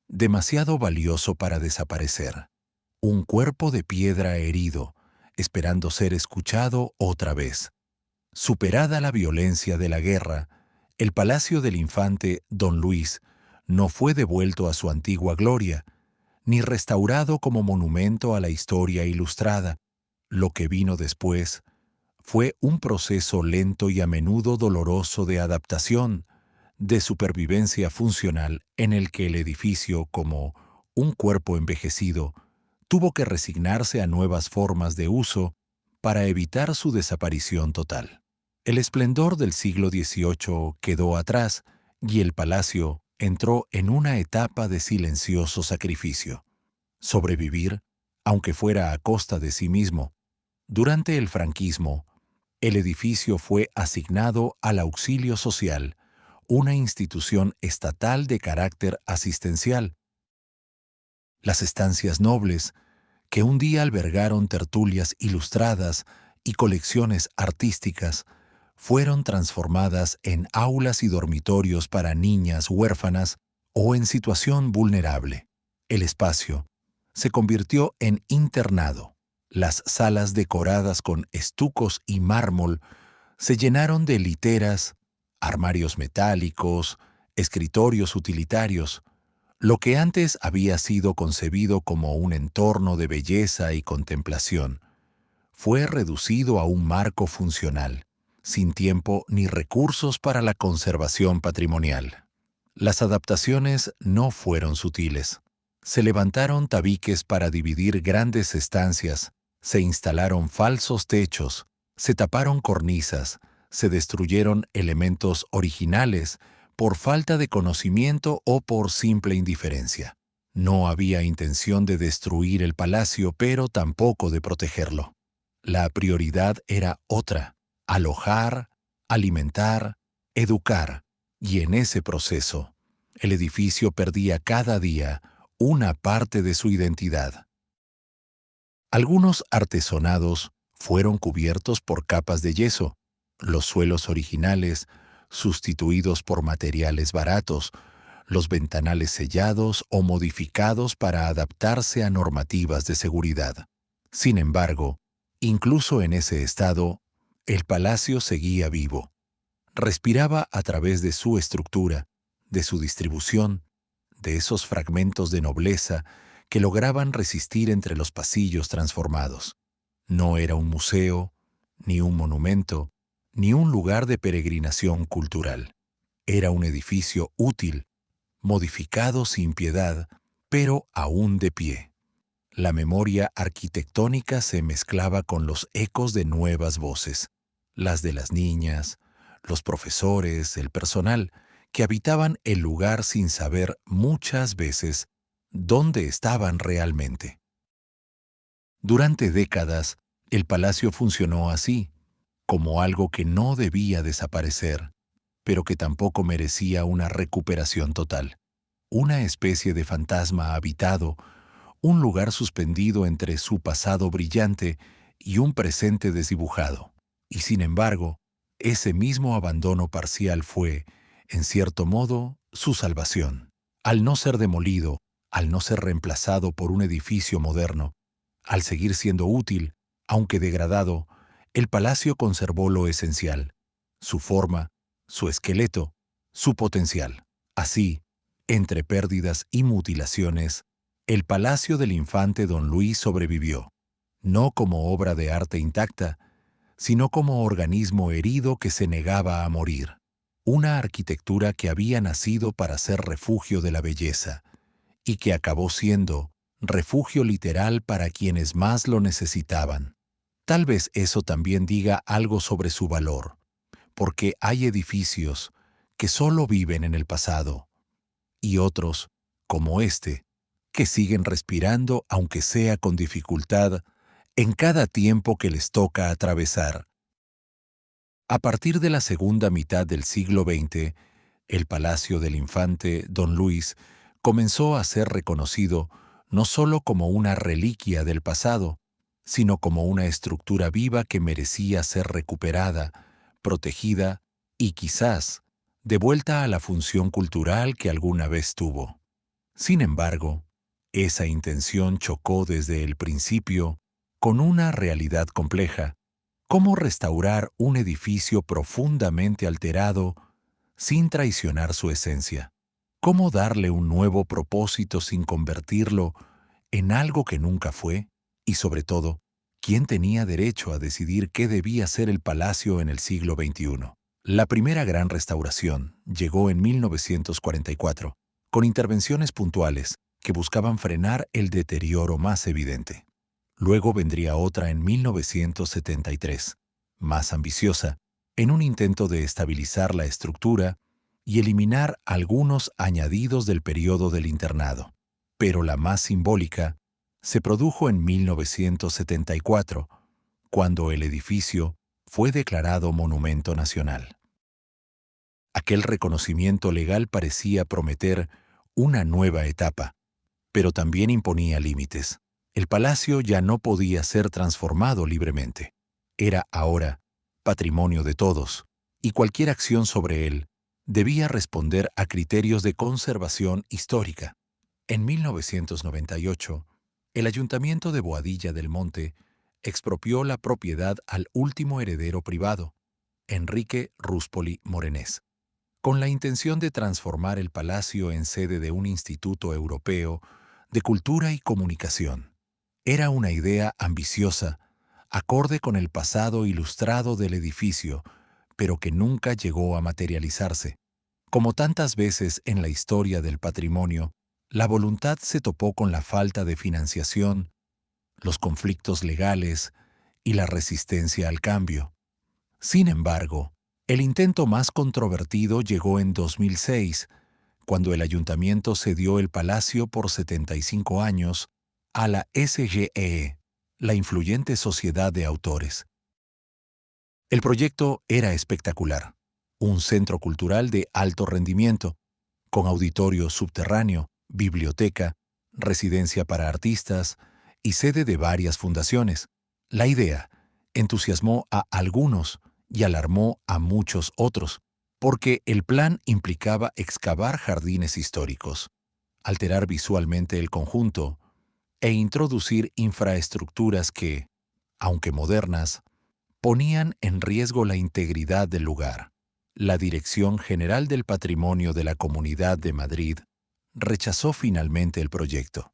demasiado valioso para desaparecer. Un cuerpo de piedra herido, esperando ser escuchado otra vez. Superada la violencia de la guerra, el palacio del infante Don Luis no fue devuelto a su antigua gloria, ni restaurado como monumento a la historia ilustrada. Lo que vino después fue un proceso lento y a menudo doloroso de adaptación, de supervivencia funcional en el que el edificio, como un cuerpo envejecido, tuvo que resignarse a nuevas formas de uso para evitar su desaparición total. El esplendor del siglo XVIII quedó atrás y el palacio entró en una etapa de silencioso sacrificio. Sobrevivir, aunque fuera a costa de sí mismo. Durante el franquismo, el edificio fue asignado al Auxilio Social, una institución estatal de carácter asistencial. Las estancias nobles, que un día albergaron tertulias ilustradas y colecciones artísticas, fueron transformadas en aulas y dormitorios para niñas huérfanas o en situación vulnerable. El espacio se convirtió en internado. Las salas decoradas con estucos y mármol se llenaron de literas, armarios metálicos, escritorios utilitarios. Lo que antes había sido concebido como un entorno de belleza y contemplación fue reducido a un marco funcional, sin tiempo ni recursos para la conservación patrimonial. Las adaptaciones no fueron sutiles. Se levantaron tabiques para dividir grandes estancias, se instalaron falsos techos, se taparon cornisas, se destruyeron elementos originales por falta de conocimiento o por simple indiferencia. No había intención de destruir el palacio, pero tampoco de protegerlo. La prioridad era otra: alojar, alimentar, educar, y en ese proceso, el edificio perdía cada día una parte de su identidad. Algunos artesonados fueron cubiertos por capas de yeso, los suelos originales sustituidos por materiales baratos, los ventanales sellados o modificados para adaptarse a normativas de seguridad. Sin embargo, incluso en ese estado, el palacio seguía vivo. Respiraba a través de su estructura, de su distribución, de esos fragmentos de nobleza que lograban resistir entre los pasillos transformados. No era un museo, ni un monumento, ni un lugar de peregrinación cultural. Era un edificio útil, modificado sin piedad, pero aún de pie. La memoria arquitectónica se mezclaba con los ecos de nuevas voces, las de las niñas, los profesores, el personal, que habitaban el lugar sin saber muchas veces dónde estaban realmente. Durante décadas, el palacio funcionó así, como algo que no debía desaparecer, pero que tampoco merecía una recuperación total. Una especie de fantasma habitado, un lugar suspendido entre su pasado brillante y un presente desdibujado. Y sin embargo, ese mismo abandono parcial fue, en cierto modo, su salvación. Al no ser demolido, al no ser reemplazado por un edificio moderno, al seguir siendo útil, aunque degradado, el palacio conservó lo esencial: su forma, su esqueleto, su potencial. Así, entre pérdidas y mutilaciones, el palacio del infante don Luis sobrevivió, no como obra de arte intacta, sino como organismo herido que se negaba a morir. Una arquitectura que había nacido para ser refugio de la belleza y que acabó siendo refugio literal para quienes más lo necesitaban. Tal vez eso también diga algo sobre su valor, porque hay edificios que solo viven en el pasado y otros, como este, que siguen respirando, aunque sea con dificultad, en cada tiempo que les toca atravesar. A partir de la segunda mitad del siglo XX, el palacio del infante don Luis comenzó a ser reconocido no solo como una reliquia del pasado, sino como una estructura viva que merecía ser recuperada, protegida y quizás devuelta a la función cultural que alguna vez tuvo. Sin embargo, esa intención chocó desde el principio con una realidad compleja: cómo restaurar un edificio profundamente alterado sin traicionar su esencia. ¿Cómo darle un nuevo propósito sin convertirlo en algo que nunca fue? Y sobre todo, ¿quién tenía derecho a decidir qué debía ser el palacio en el siglo XXI? La primera gran restauración llegó en 1944, con intervenciones puntuales que buscaban frenar el deterioro más evidente. Luego vendría otra en 1973, más ambiciosa, en un intento de estabilizar la estructura y eliminar algunos añadidos del periodo del internado. Pero la más simbólica se produjo en 1974, cuando el edificio fue declarado Monumento Nacional. Aquel reconocimiento legal parecía prometer una nueva etapa, pero también imponía límites. El palacio ya no podía ser transformado libremente. Era ahora patrimonio de todos, y cualquier acción sobre él debía responder a criterios de conservación histórica. En 1998, el Ayuntamiento de Boadilla del Monte expropió la propiedad al último heredero privado, Enrique Rúspoli Morenés, con la intención de transformar el palacio en sede de un instituto europeo de cultura y comunicación. Era una idea ambiciosa, acorde con el pasado ilustrado del edificio, pero que nunca llegó a materializarse. Como tantas veces en la historia del patrimonio, la voluntad se topó con la falta de financiación, los conflictos legales y la resistencia al cambio. Sin embargo, el intento más controvertido llegó en 2006, cuando el ayuntamiento cedió el palacio por 75 años a la SGE, la influyente sociedad de autores. El proyecto era espectacular: un centro cultural de alto rendimiento, con auditorio subterráneo, biblioteca, residencia para artistas y sede de varias fundaciones. La idea, Entusiasmó a algunos y alarmó a muchos otros, porque el plan implicaba excavar jardines históricos, alterar visualmente el conjunto e introducir infraestructuras que, aunque modernas, ponían en riesgo la integridad del lugar. La Dirección General del Patrimonio de la Comunidad de Madrid rechazó finalmente el proyecto.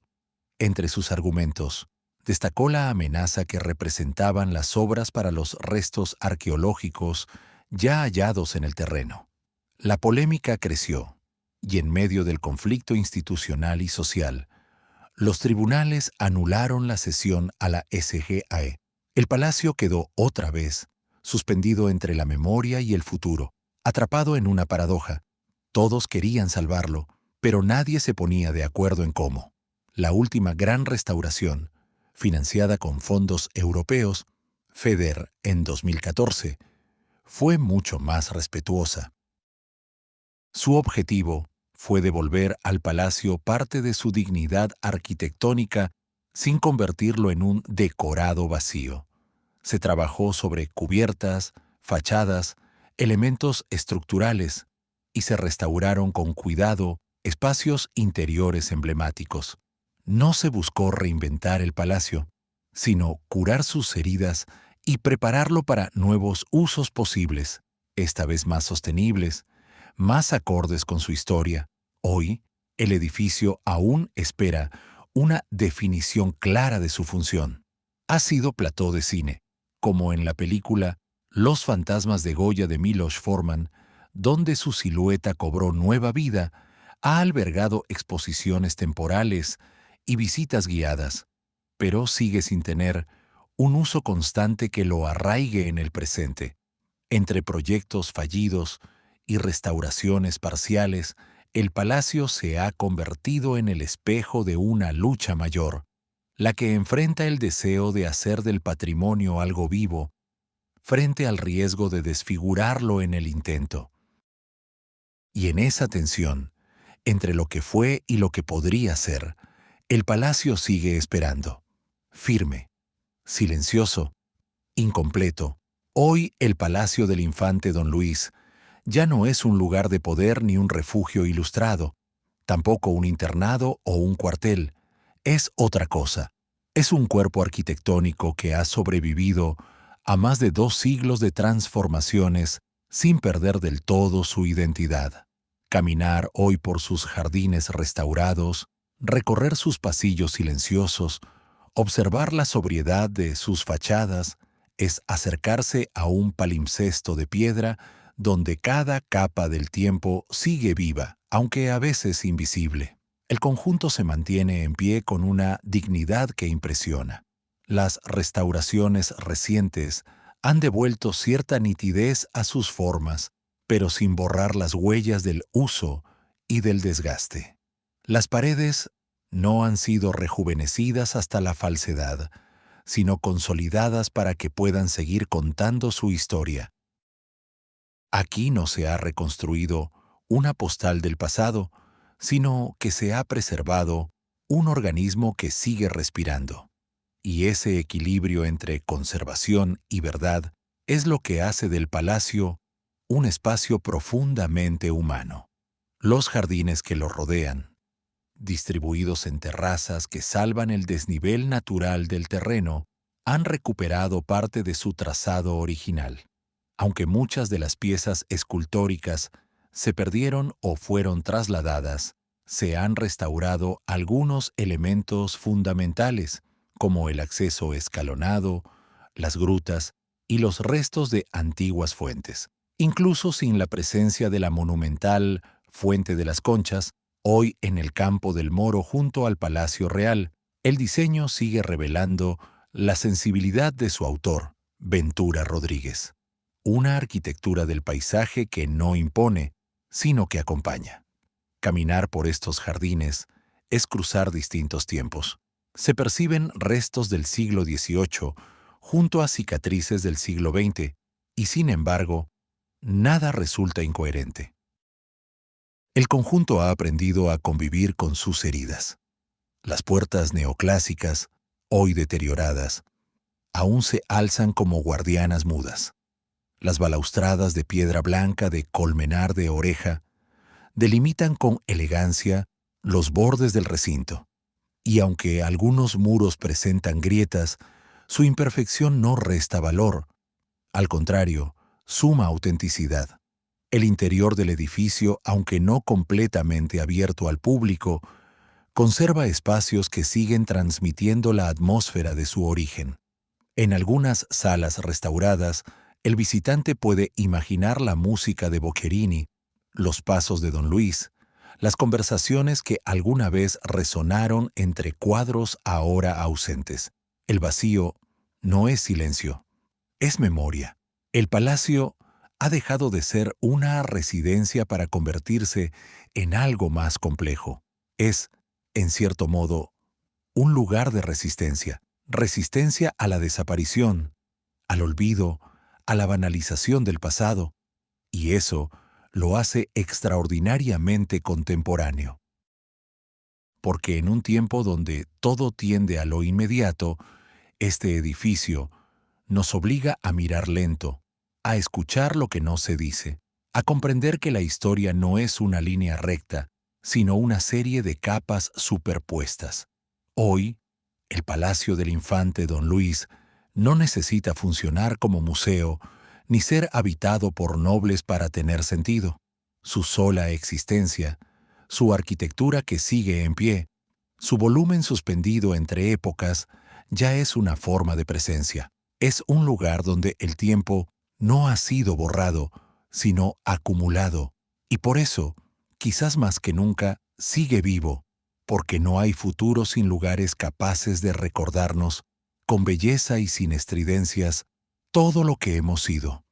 Entre sus argumentos, destacó la amenaza que representaban las obras para los restos arqueológicos ya hallados en el terreno. La polémica creció, y en medio del conflicto institucional y social, los tribunales anularon la cesión a la SGAE. El palacio quedó otra vez suspendido entre la memoria y el futuro, atrapado en una paradoja. Todos querían salvarlo, pero nadie se ponía de acuerdo en cómo. La última gran restauración, financiada con fondos europeos, FEDER en 2014, fue mucho más respetuosa. Su objetivo fue devolver al palacio parte de su dignidad arquitectónica sin convertirlo en un decorado vacío. Se trabajó sobre cubiertas, fachadas, elementos estructurales y se restauraron con cuidado espacios interiores emblemáticos. No se buscó reinventar el palacio, sino curar sus heridas y prepararlo para nuevos usos posibles, esta vez más sostenibles, más acordes con su historia. Hoy, el edificio aún espera una definición clara de su función. Ha sido plató de cine, como en la película Los fantasmas de Goya de Milos Forman, donde su silueta cobró nueva vida, ha albergado exposiciones temporales y visitas guiadas, pero sigue sin tener un uso constante que lo arraigue en el presente. Entre proyectos fallidos y restauraciones parciales, el palacio se ha convertido en el espejo de una lucha mayor, la que enfrenta el deseo de hacer del patrimonio algo vivo, frente al riesgo de desfigurarlo en el intento. Y en esa tensión, entre lo que fue y lo que podría ser, el palacio sigue esperando, firme, silencioso, incompleto. Hoy el palacio del infante Don Luis ya no es un lugar de poder ni un refugio ilustrado, tampoco un internado o un cuartel. Es otra cosa. Es un cuerpo arquitectónico que ha sobrevivido a más de 2 siglos de transformaciones sin perder del todo su identidad. Caminar hoy por sus jardines restaurados, recorrer sus pasillos silenciosos, observar la sobriedad de sus fachadas, es acercarse a un palimpsesto de piedra donde cada capa del tiempo sigue viva, aunque a veces invisible. El conjunto se mantiene en pie con una dignidad que impresiona. Las restauraciones recientes han devuelto cierta nitidez a sus formas, pero sin borrar las huellas del uso y del desgaste. Las paredes no han sido rejuvenecidas hasta la falsedad, sino consolidadas para que puedan seguir contando su historia. Aquí no se ha reconstruido una postal del pasado, sino que se ha preservado un organismo que sigue respirando. Y ese equilibrio entre conservación y verdad es lo que hace del palacio un espacio profundamente humano. Los jardines que lo rodean, distribuidos en terrazas que salvan el desnivel natural del terreno, han recuperado parte de su trazado original. Aunque muchas de las piezas escultóricas se perdieron o fueron trasladadas, se han restaurado algunos elementos fundamentales, como el acceso escalonado, las grutas y los restos de antiguas fuentes. Incluso sin la presencia de la monumental Fuente de las Conchas, hoy en el Campo del Moro junto al Palacio Real, el diseño sigue revelando la sensibilidad de su autor, Ventura Rodríguez. Una arquitectura del paisaje que no impone, sino que acompaña. Caminar por estos jardines es cruzar distintos tiempos. Se perciben restos del siglo XVIII junto a cicatrices del siglo XX, y sin embargo, nada resulta incoherente. El conjunto ha aprendido a convivir con sus heridas. Las puertas neoclásicas, hoy deterioradas, aún se alzan como guardianas mudas. Las balaustradas de piedra blanca de colmenar de oreja delimitan con elegancia los bordes del recinto, y aunque algunos muros presentan grietas, su imperfección no resta valor. Al contrario, suma autenticidad. El interior del edificio, aunque no completamente abierto al público, conserva espacios que siguen transmitiendo la atmósfera de su origen. En algunas salas restauradas, el visitante puede imaginar la música de Boccherini, los pasos de Don Luis, las conversaciones que alguna vez resonaron entre cuadros ahora ausentes. El vacío no es silencio, es memoria. El palacio ha dejado de ser una residencia para convertirse en algo más complejo. Es, en cierto modo, un lugar de resistencia. Resistencia a la desaparición, al olvido, a la banalización del pasado, y eso lo hace extraordinariamente contemporáneo. Porque en un tiempo donde todo tiende a lo inmediato, este edificio nos obliga a mirar lento, a escuchar lo que no se dice, a comprender que la historia no es una línea recta, sino una serie de capas superpuestas. Hoy, el Palacio del Infante Don Luis no necesita funcionar como museo ni ser habitado por nobles para tener sentido. Su sola existencia, su arquitectura que sigue en pie, su volumen suspendido entre épocas, ya es una forma de presencia. Es un lugar donde el tiempo no ha sido borrado, sino acumulado, y por eso, quizás más que nunca, sigue vivo, porque no hay futuro sin lugares capaces de recordarnos, con belleza y sin estridencias, todo lo que hemos sido.